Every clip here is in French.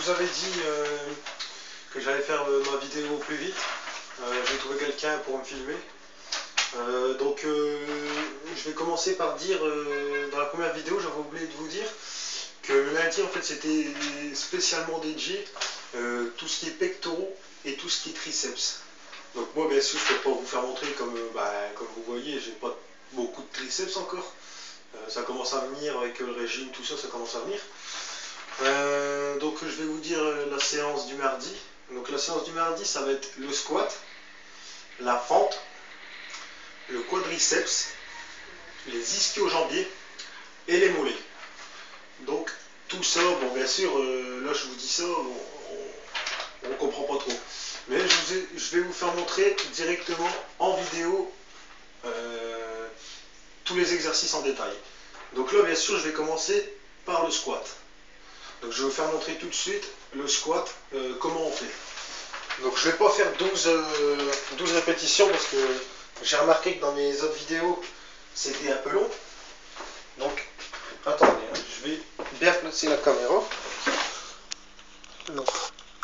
vous avais dit que j'allais faire ma vidéo au plus vite. J'ai trouvé quelqu'un pour me filmer. Je vais commencer par dire, dans la première vidéo, j'avais oublié de vous dire que le lundi, en fait, c'était spécialement dédié tout ce qui est pectoraux et tout ce qui est triceps. Donc moi, bien sûr, je ne peux pas vous faire montrer comme vous voyez, j'ai pas beaucoup de triceps encore. Ça commence à venir avec le régime, tout ça, ça commence à venir. Donc je vais vous dire la séance du mardi. Donc la séance du mardi, ça va être le squat, la fente, le quadriceps, les ischio-jambiers et les mollets. Donc tout ça, bon bien sûr, là je vous dis ça, on ne comprend pas trop. Mais je vais vous faire montrer directement en vidéo tous les exercices en détail. Donc là bien sûr je vais commencer par le squat. Donc je vais vous faire montrer tout de suite le squat, comment on fait. Donc je ne vais pas faire 12 répétitions parce que j'ai remarqué que dans mes autres vidéos c'était un peu long. Donc attendez, hein, je vais bien placer la caméra. Donc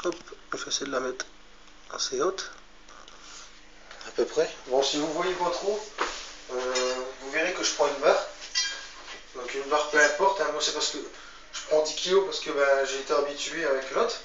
hop, je vais essayer de la mettre assez haute. À peu près. Bon, si vous voyez pas trop, vous verrez que je prends une barre. Donc une barre peu importe, hein, moi c'est parce que je prends 10 kg parce que j'ai été habitué avec l'autre.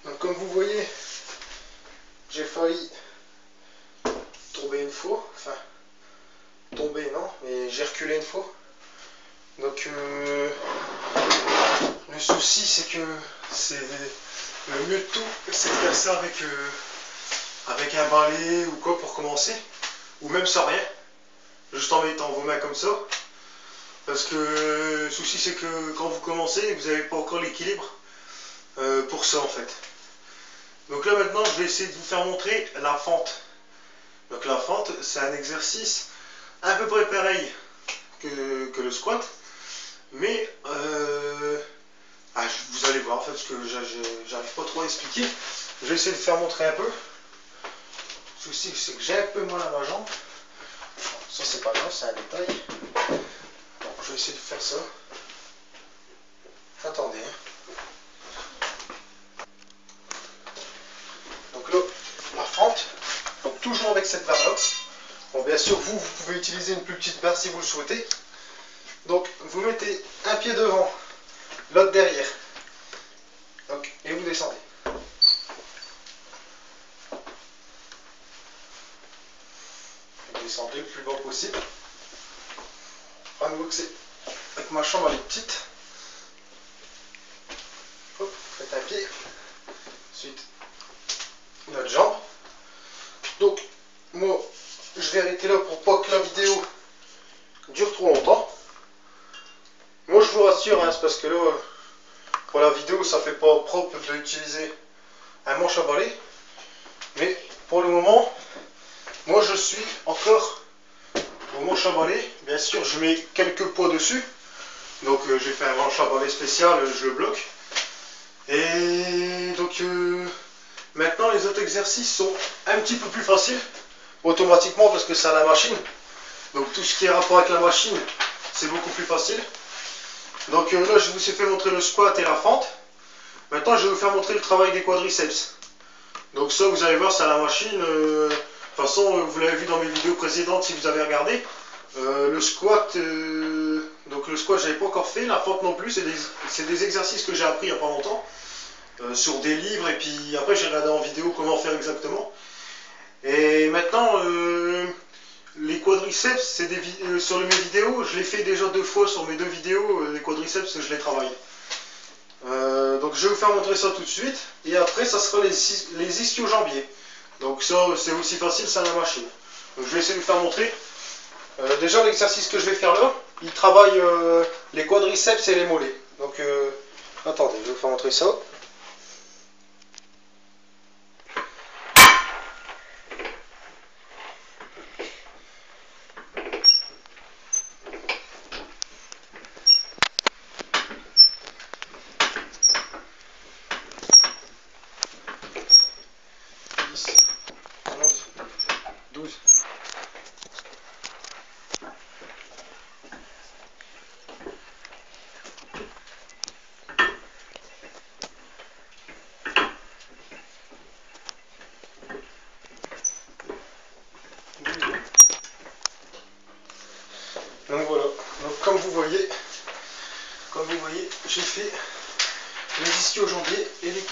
Donc comme vous voyez, j'ai failli tomber une fois, enfin tomber non, mais j'ai reculé une fois. Donc le souci c'est que c'est le mieux de tout, c'est de faire ça avec un balai ou quoi pour commencer, ou même sans rien, juste en mettant vos mains comme ça. Parce que le souci c'est que quand vous commencez, vous n'avez pas encore l'équilibre pour ça en fait. Donc là maintenant je vais essayer de vous faire montrer la fente. Donc la fente c'est un exercice à peu près pareil que le squat. Mais vous allez voir en fait, parce que j'arrive pas trop à expliquer. Je vais essayer de faire montrer un peu. Le souci c'est que j'ai un peu mal à ma jambe. Ça c'est pas grave, c'est un détail. Bon, je vais essayer de faire ça. Attendez. Donc là, la fente. Donc toujours avec cette barre là. Bon, bien sûr vous pouvez utiliser une plus petite barre si vous le souhaitez. Donc vous mettez un pied devant, l'autre derrière. Donc, et vous descendez. Vous descendez le plus bas possible. À nouveau que c'est avec ma chambre elle est petite. Hop, faites un pied. Ensuite, notre jambe. Donc, moi, je vais arrêter là pour pas que la vidéo dure trop longtemps. Moi, je vous rassure, hein, c'est parce que là, pour la vidéo, ça fait pas propre d'utiliser un manche à balai. Mais pour le moment, moi, je suis encore au manche à balai. Bien sûr, je mets quelques poids dessus. Donc, j'ai fait un manche à balai spécial, je le bloque. Et donc, maintenant, les autres exercices sont un petit peu plus faciles, automatiquement, parce que c'est à la machine. Donc, tout ce qui est rapport avec la machine, c'est beaucoup plus facile. Donc là, je vous ai fait montrer le squat et la fente. Maintenant, je vais vous faire montrer le travail des quadriceps. Donc ça, vous allez voir, c'est à la machine. De toute façon, vous l'avez vu dans mes vidéos précédentes si vous avez regardé. Le squat, donc le squat, je n'avais pas encore fait. La fente non plus, c'est des exercices que j'ai appris il n'y a pas longtemps. Sur des livres, et puis après, j'ai regardé en vidéo comment faire exactement. Et maintenant... les quadriceps, c'est sur mes vidéos, je l'ai fait déjà 2 fois sur mes 2 vidéos, les quadriceps, je les travaille. Donc je vais vous faire montrer ça tout de suite, et après ça sera les ischio-jambiers. Donc ça c'est aussi facile, c'est à la machine. Donc je vais essayer de vous faire montrer. Déjà l'exercice que je vais faire là, il travaille les quadriceps et les mollets. Donc attendez, je vais vous faire montrer ça. comme vous voyez, j'ai fait les ischio-jambiers et les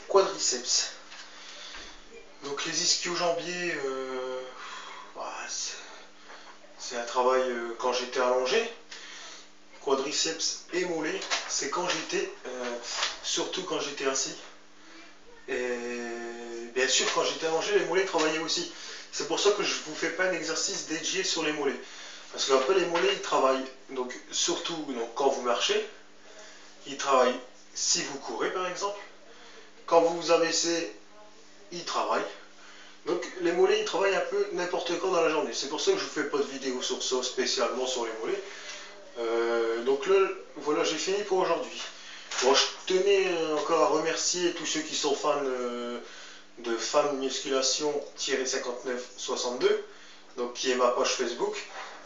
quadriceps. Donc les ischio-jambiers, c'est un travail quand j'étais allongé. Quadriceps et mollets, c'est quand j'étais, surtout quand j'étais assis. Et bien sûr, quand j'étais allongé, les mollets travaillaient aussi. C'est pour ça que je ne vous fais pas un exercice dédié sur les mollets. Parce qu'après, les mollets, ils travaillent. Donc, surtout quand vous marchez, ils travaillent si vous courez, par exemple. Quand vous vous abaissez, ils travaillent. Donc, les mollets, ils travaillent un peu n'importe quand dans la journée. C'est pour ça que je ne vous fais pas de vidéo sur ça, spécialement sur les mollets. Donc là, voilà, j'ai fini pour aujourd'hui. Bon, je tenais encore à remercier tous ceux qui sont fans de Fan Musculation-5962, donc qui est ma page Facebook,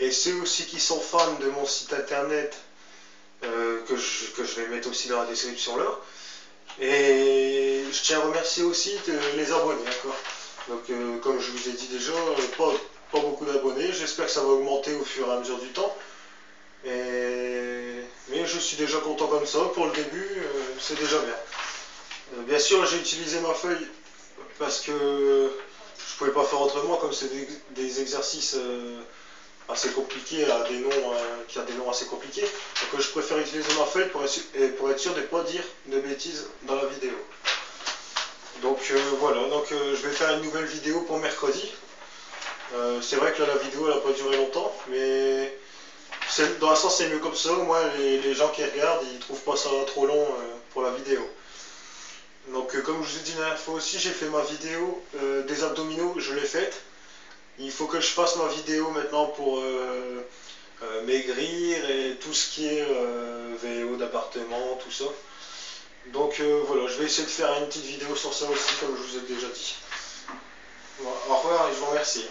et ceux aussi qui sont fans de mon site internet, que je vais mettre aussi dans la description là. Et je tiens à remercier aussi les abonnés, d'accord. Donc comme je vous ai dit déjà, pas beaucoup d'abonnés, j'espère que ça va augmenter au fur et à mesure du temps. Mais je suis déjà content comme ça, pour le début, c'est déjà bien. Bien sûr, j'ai utilisé ma feuille parce que je pouvais pas faire autrement, comme c'est des exercices assez compliqués, qui a des noms assez compliqués. Donc je préfère utiliser ma feuille pour être sûr de ne pas dire de bêtises dans la vidéo. Donc voilà, je vais faire une nouvelle vidéo pour mercredi. C'est vrai que là, la vidéo n'a pas duré longtemps, mais dans un sens c'est mieux comme ça, au moins les gens qui regardent, ils trouvent pas ça trop long pour la vidéo. Donc comme je vous ai dit la dernière fois aussi, j'ai fait ma vidéo des abdominaux, je l'ai faite. Il faut que je fasse ma vidéo maintenant pour maigrir et tout ce qui est VO d'appartement, tout ça. Donc voilà, je vais essayer de faire une petite vidéo sur ça aussi, comme je vous ai déjà dit. Bon, au revoir et je vous remercie.